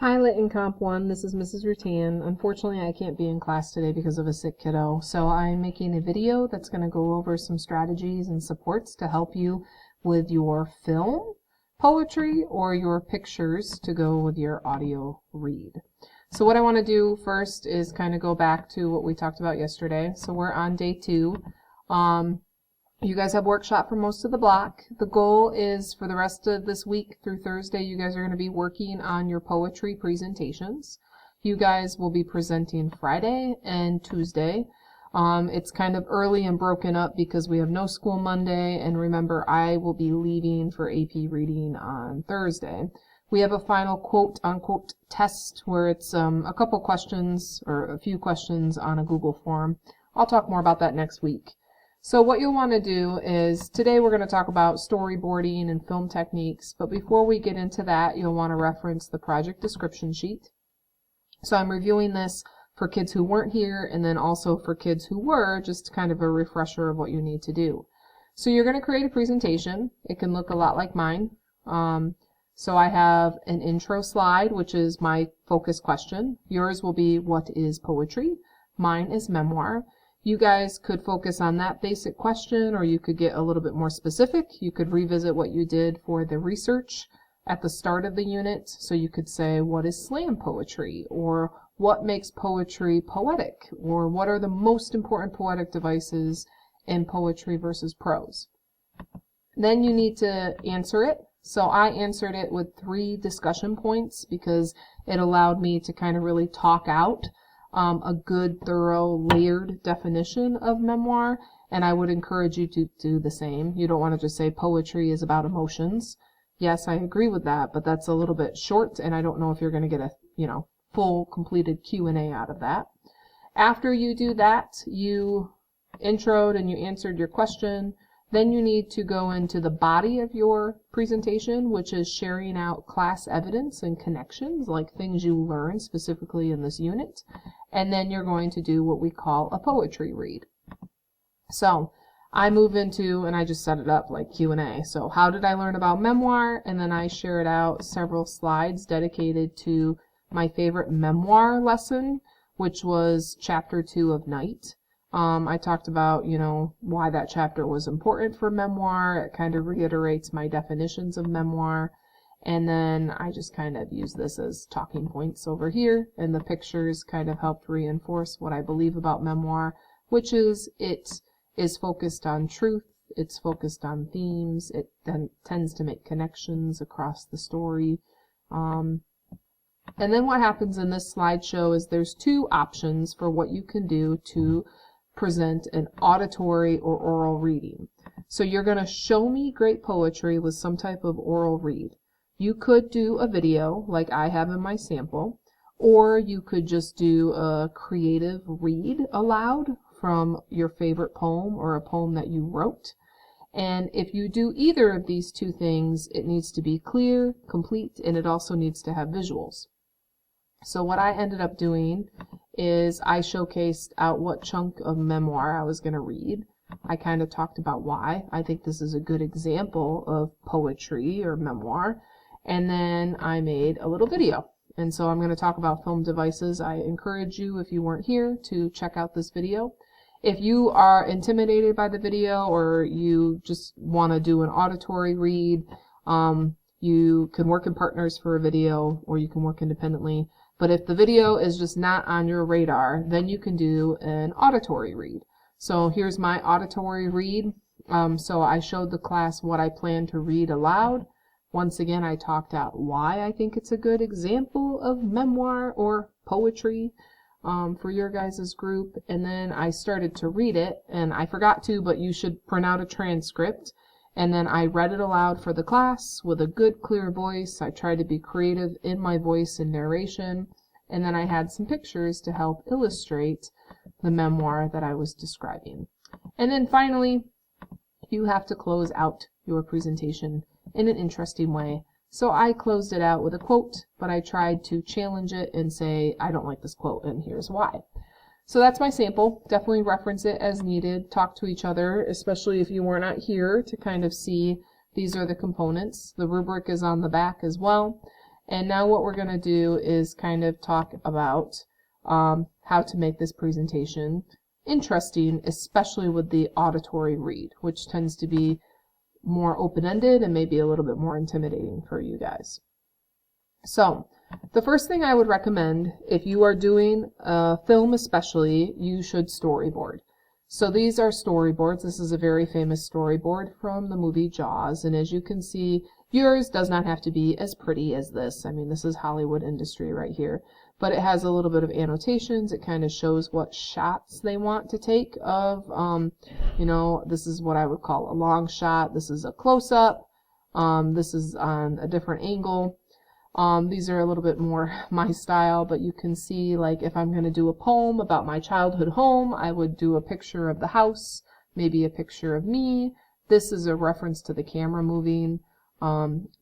Hi, Lit and Comp 1, this is Mrs. Rutan. Unfortunately, I can't be in class today because of a sick kiddo, so I'm making a video that's going to go over some strategies and supports to help you with your film, poetry, or your pictures to go with your audio read. So what I want to do first is kind of go back to what we talked about yesterday. So we're on day 2. You guys have workshop for most of the block. The goal is for the rest of this week through Thursday, you guys are going to be working on your poetry presentations. You guys will be presenting Friday and Tuesday. It's kind of early and broken up because we have no school Monday, and remember, I will be leaving for AP reading on Thursday. We have a final quote-unquote test where it's a couple questions or a few questions on a Google form. I'll talk more about that next week. So what you'll want to do is, today we're going to talk about storyboarding and film techniques, but before we get into that, you'll want to reference the project description sheet. So I'm reviewing this for kids who weren't here and then also for kids who were, just kind of a refresher of what you need to do. So you're going to create a presentation. It can look a lot like mine. So I have an intro slide, which is my focus question. Yours will be, what is poetry? Mine is memoir. You guys could focus on that basic question, or you could get a little bit more specific. You could revisit what you did for the research at the start of the unit. So you could say, what is slam poetry? Or what makes poetry poetic? Or what are the most important poetic devices in poetry versus prose? Then you need to answer it. So I answered it with 3 discussion points because it allowed me to kind of really talk out a good, thorough, layered definition of memoir, and I would encourage you to do the same. You don't want to just say poetry is about emotions. Yes, I agree with that, but that's a little bit short, and I don't know if you're going to get a, full completed Q&A out of that. After you do that, you introed and you answered your question. Then you need to go into the body of your presentation, which is sharing out class evidence and connections, like things you learned specifically in this unit. And then you're going to do what we call a poetry read. So I move into, and I just set it up like Q&A. So how did I learn about memoir? And then I shared out several slides dedicated to my favorite memoir lesson, which was chapter 2 of Night. I talked about, why that chapter was important for memoir. It kind of reiterates my definitions of memoir. And then I just kind of use this as talking points over here. And the pictures kind of helped reinforce what I believe about memoir, which is it is focused on truth. It's focused on themes. It then tends to make connections across the story. And then what happens in this slideshow is there's 2 options for what you can do to present an auditory or oral reading. So you're going to show me great poetry with some type of oral read. You could do a video like I have in my sample, or you could just do a creative read aloud from your favorite poem or a poem that you wrote. And if you do either of these 2 things, it needs to be clear, complete, and it also needs to have visuals. So what I ended up doing is I showcased out what chunk of memoir I was going to read. I kind of talked about why I think this is a good example of poetry or memoir. And then I made a little video. And so I'm going to talk about film devices. I encourage you, if you weren't here, to check out this video. If you are intimidated by the video or you just want to do an auditory read, you can work in partners for a video or you can work independently. But if the video is just not on your radar, then you can do an auditory read. So here's my auditory read. So I showed the class what I plan to read aloud. Once again, I talked out why I think it's a good example of memoir or poetry for your guys' group. And then I started to read it, and I forgot to, but you should print out a transcript. And then I read it aloud for the class with a good, clear voice. I tried to be creative in my voice and narration. And then I had some pictures to help illustrate the memoir that I was describing. And then finally, you have to close out your presentation in an interesting way. So I closed it out with a quote, but I tried to challenge it and say, I don't like this quote, and here's why. So that's my sample. Definitely reference it as needed. Talk to each other, especially if you were not here, to kind of see these are the components. The rubric is on the back as well. And now what we're going to do is kind of talk about how to make this presentation interesting, especially with the auditory read, which tends to be more open-ended and maybe a little bit more intimidating for you guys. So the first thing I would recommend, if you are doing a film especially, you should storyboard. So these are storyboards. This is a very famous storyboard from the movie Jaws, and as you can see, yours does not have to be as pretty as this. I mean, this is Hollywood industry right here, but it has a little bit of annotations. It kind of shows what shots they want to take of, you know, this is what I would call a long shot. This is a close-up. This is on a different angle. These are a little bit more my style, but you can see, like, if I'm going to do a poem about my childhood home, I would do a picture of the house, maybe a picture of me. This is a reference to the camera moving.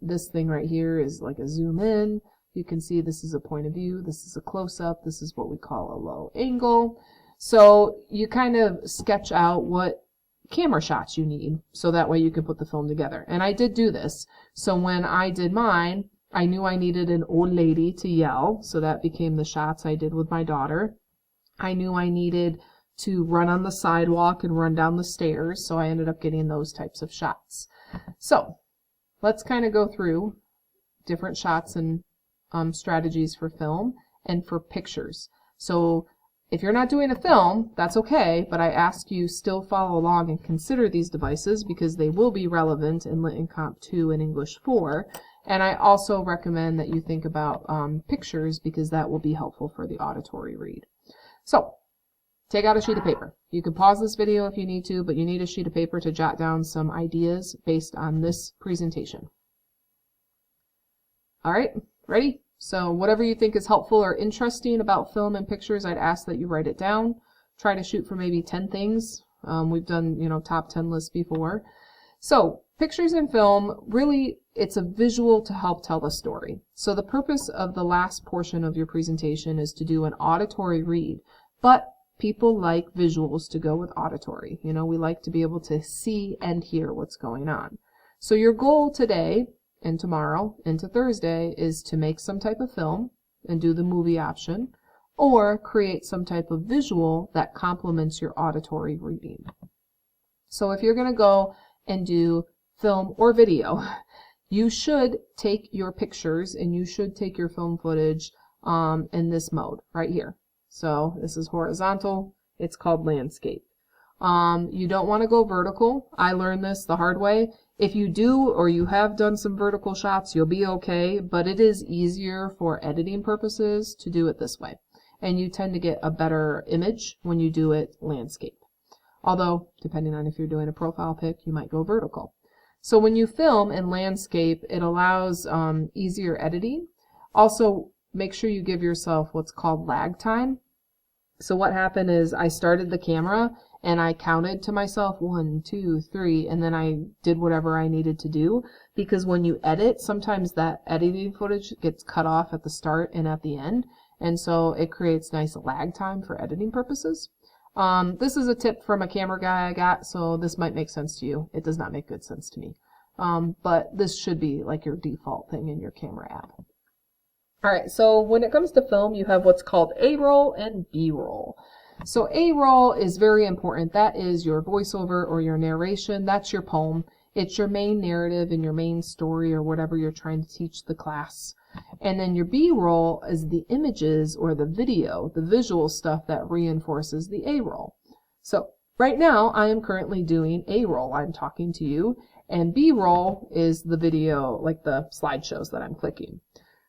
This thing right here is like a zoom in. You can see this is a point of view. This is a close-up. This is what we call a low angle. So you kind of sketch out what camera shots you need, so that way you can put the film together. And I did do this. So when I did mine, I knew I needed an old lady to yell, so that became the shots I did with my daughter. I knew I needed to run on the sidewalk and run down the stairs, so I ended up getting those types of shots. So let's kind of go through different shots and strategies for film and for pictures. So if you're not doing a film, that's okay, but I ask you still follow along and consider these devices because they will be relevant in Lit and Comp 2 and English 4. And I also recommend that you think about pictures because that will be helpful for the auditory read. So take out a sheet of paper. You can pause this video if you need to, but you need a sheet of paper to jot down some ideas based on this presentation. All right, ready? So whatever you think is helpful or interesting about film and pictures, I'd ask that you write it down. Try to shoot for maybe 10 things. We've done, you know, top 10 lists before. So pictures and film, really, it's a visual to help tell the story. So the purpose of the last portion of your presentation is to do an auditory read, but people like visuals to go with auditory. You know, we like to be able to see and hear what's going on. So your goal today and tomorrow into Thursday is to make some type of film and do the movie option, or create some type of visual that complements your auditory reading. So if you're going to go and do film or video, you should take your pictures and you should take your film footage in this mode right here. So this is horizontal. It's called landscape. You don't want to go vertical. I learned this the hard way. If you do or you have done some vertical shots, you'll be okay, but it is easier for editing purposes to do it this way. And you tend to get a better image when you do it landscape. Although, depending on if you're doing a profile pic, you might go vertical. So when you film in landscape, it allows easier editing. Also, make sure you give yourself what's called lag time. So what happened is I started the camera and I counted to myself 1, 2, 3, and then I did whatever I needed to do, because when you edit, sometimes that editing footage gets cut off at the start and at the end, and so it creates nice lag time for editing purposes. This is a tip from a camera guy I got, so this might make sense to you. It does not make good sense to me. But this should be like your default thing in your camera app. Alright, so when it comes to film, you have what's called A-roll and B-roll. So A-roll is very important. That is your voiceover or your narration. That's your poem. It's your main narrative and your main story or whatever you're trying to teach the class. And then your B-roll is the images or the video, the visual stuff that reinforces the A-roll. So right now I am currently doing A-roll. I'm talking to you, and B-roll is the video, like the slideshows that I'm clicking.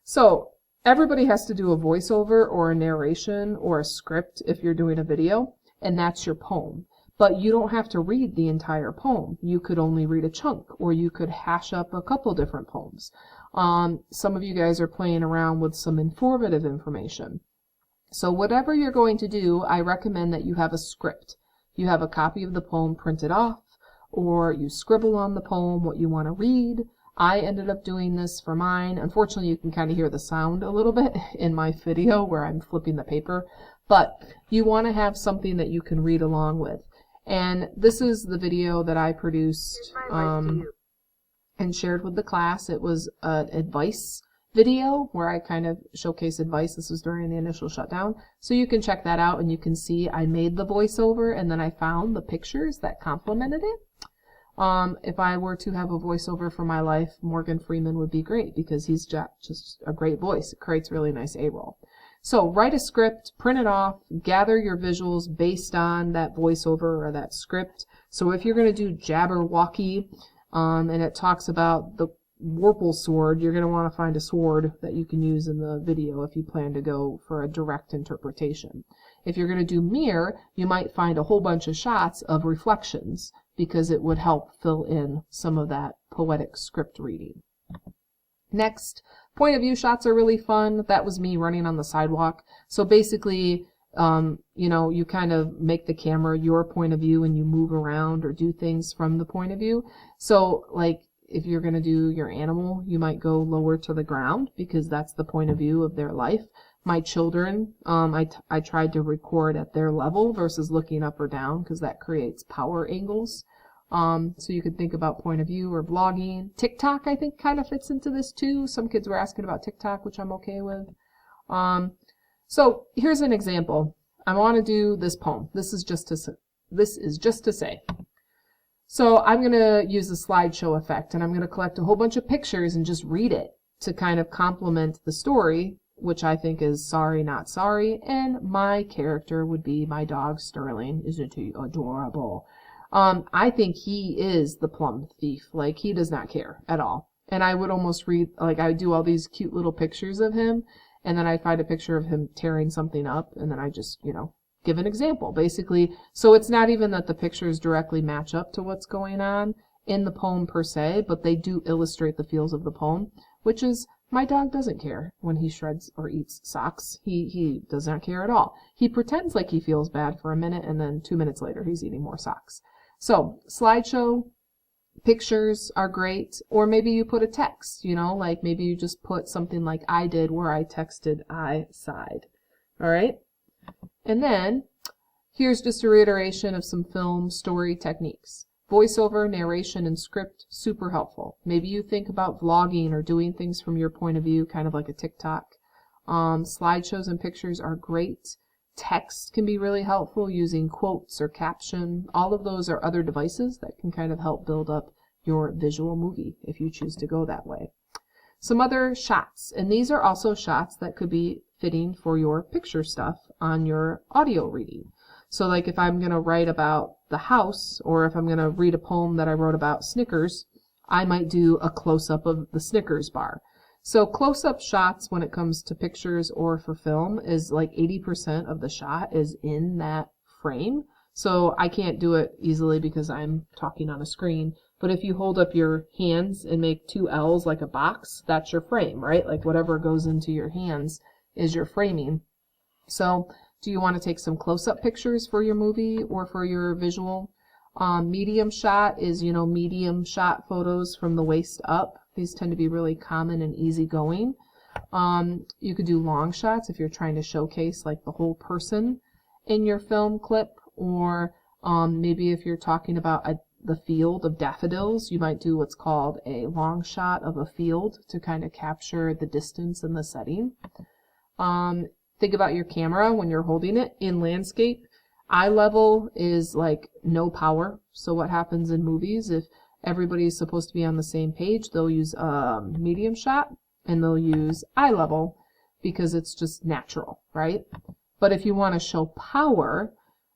So everybody has to do a voiceover or a narration or a script if you're doing a video, and that's your poem. But you don't have to read the entire poem. You could only read a chunk, or you could hash up a couple different poems. Some of you guys are playing around with some informative information. So whatever you're going to do, I recommend that you have a script. You have a copy of the poem printed off, or you scribble on the poem what you want to read. I ended up doing this for mine. Unfortunately, you can kind of hear the sound a little bit in my video where I'm flipping the paper, but you want to have something that you can read along with. And this is the video that I produced and shared with the class. It was an advice video where I kind of showcase advice. This was during the initial shutdown. So you can check that out and you can see I made the voiceover and then I found the pictures that complemented it. If I were to have a voiceover for my life, Morgan Freeman would be great because he's just a great voice. It creates really nice A-roll. So write a script, print it off, gather your visuals based on that voiceover or that script. So if you're going to do Jabberwocky, and it talks about the Warple sword, you're going to want to find a sword that you can use in the video if you plan to go for a direct interpretation. If you're going to do mirror, you might find a whole bunch of shots of reflections because it would help fill in some of that poetic script reading. Next, point of view shots are really fun. That was me running on the sidewalk. So basically, you know, you kind of make the camera your point of view and you move around or do things from the point of view. So like if you're going to do your animal, you might go lower to the ground because that's the point of view of their life. My children, I tried to record at their level versus looking up or down because that creates power angles. So you could think about point of view or vlogging. TikTok, I think, kind of fits into this too. Some kids were asking about TikTok, which I'm okay with. So here's an example. I want to do this poem. This is just to say. So I'm going to use the slideshow effect, and I'm going to collect a whole bunch of pictures and just read it to kind of complement the story, which I think is Sorry Not Sorry, and my character would be my dog Sterling. Isn't he adorable? I think he is the plum thief. Like, he does not care at all. And I would almost read, like, I would do all these cute little pictures of him, and then I'd find a picture of him tearing something up, and then I just, you know, give an example, basically. So it's not even that the pictures directly match up to what's going on in the poem per se, but they do illustrate the feels of the poem, which is, my dog doesn't care when he shreds or eats socks. He does not care at all. He pretends like he feels bad for a minute, and then 2 minutes later he's eating more socks. So slideshow pictures are great, or maybe you put a text, you know, like maybe you just put something like I did where I texted I sighed. All right. And then here's just a reiteration of some film story techniques. Voiceover, narration, and script, super helpful. Maybe you think about vlogging or doing things from your point of view, kind of like a TikTok. Slideshows and pictures are great. Text can be really helpful using quotes or caption. All of those are other devices that can kind of help build up your visual movie if you choose to go that way. Some other shots, and these are also shots that could be fitting for your picture stuff on your audio reading. So like if I'm going to write about the house, or if I'm going to read a poem that I wrote about Snickers, I might do a close-up of the Snickers bar. So close-up shots when it comes to pictures or for film is like 80% of the shot is in that frame. So I can't do it easily because I'm talking on a screen. But if you hold up your hands and make 2 L's like a box, that's your frame, right? Like whatever goes into your hands is your framing. So do you want to take some close-up pictures for your movie or for your visual? Medium shot is, you know, medium shot photos from the waist up. These tend to be really common and easygoing. You could do long shots if you're trying to showcase like the whole person in your film clip, or maybe if you're talking about the field of daffodils, you might do what's called a long shot of a field to kind of capture the distance and the setting. Think about your camera when you're holding it in landscape. Eye level is like no power. So what happens in movies, if everybody is supposed to be on the same page, they'll use medium shot and they'll use eye level because it's just natural, right? But if you want to show power,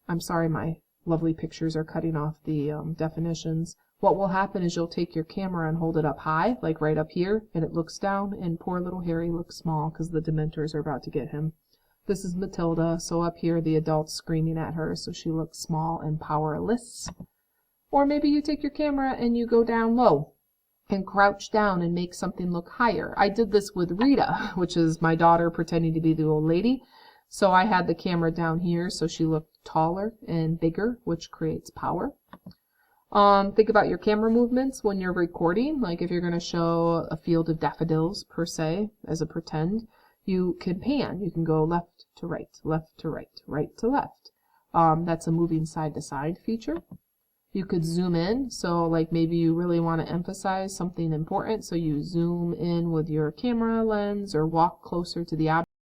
I'm sorry, my lovely pictures are cutting off the definitions. What will happen is you'll take your camera and hold it up high, like right up here, and it looks down, and poor little Harry looks small because the Dementors are about to get him. This is Matilda, so up here the adult's screaming at her, so she looks small and powerless. Or maybe you take your camera and you go down low and crouch down and make something look higher. I did this with Rita, which is my daughter pretending to be the old lady. So I had the camera down here so she looked taller and bigger, which creates power. Think about your camera movements when you're recording. Like if you're going to show a field of daffodils, per se, as a pretend, you can pan. You can go left to right, right to right to left. That's a moving side to side feature. You could zoom in, so like maybe you really want to emphasize something important, so you zoom in with your camera lens or walk closer to the object.